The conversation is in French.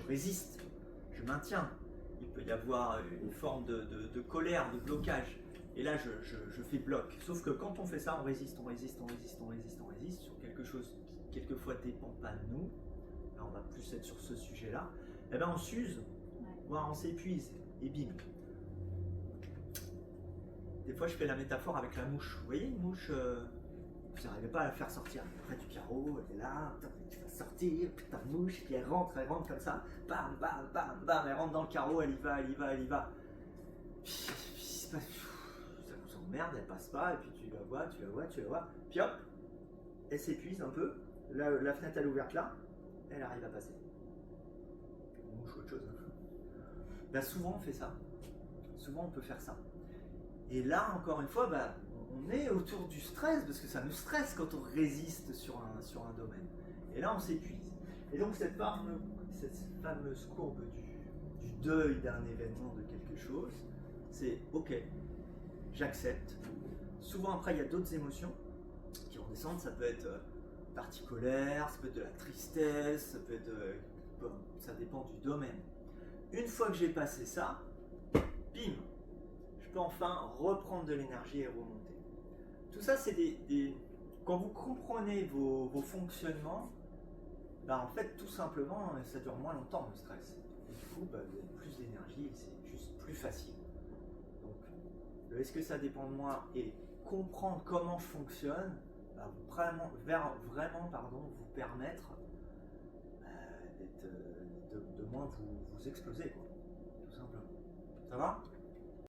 résiste, je maintiens. Il peut y avoir une forme de colère, de blocage. Et là, je fais bloc. Sauf que quand on fait ça, on résiste sur quelque chose qui, quelquefois, ne dépend pas de nous. Là, on va plus être sur ce sujet-là. Et bien, on s'use, voire on s'épuise. Et bim. Des fois, je fais la métaphore avec la mouche. Vous voyez, une mouche, vous n'arrivez pas à la faire sortir. Près du carreau, elle est là, tu vas sortir, putain de mouche, puis elle rentre comme ça. Bam, bam, bam, bam, elle rentre dans le carreau, elle y va. Ça vous emmerde, elle passe pas, et puis tu la vois. Puis hop, elle s'épuise un peu. La fenêtre, elle est ouverte là, elle arrive à passer. Une mouche ou autre chose. Bah, souvent, on fait ça. Souvent, on peut faire ça. Et là, encore une fois, on est autour du stress, parce que ça nous stresse quand on résiste sur un domaine. Et là, on s'épuise. Et donc, cette fameuse courbe du deuil d'un événement, de quelque chose, c'est ok, j'accepte. Souvent, après, il y a d'autres émotions qui vont descendre. Ça peut être partie colère, ça peut être de la tristesse, ça peut être. Ça dépend du domaine. Une fois que j'ai passé ça, bim! Enfin reprendre de l'énergie et remonter. Tout ça, c'est quand vous comprenez vos fonctionnements, en fait, tout simplement, ça dure moins longtemps le stress. Et du coup, vous avez plus d'énergie et c'est juste plus facile. Donc, est-ce que ça dépend de moi et comprendre comment je fonctionne, vraiment vous permettre de moins vous exploser, quoi. Tout simplement. Ça va ?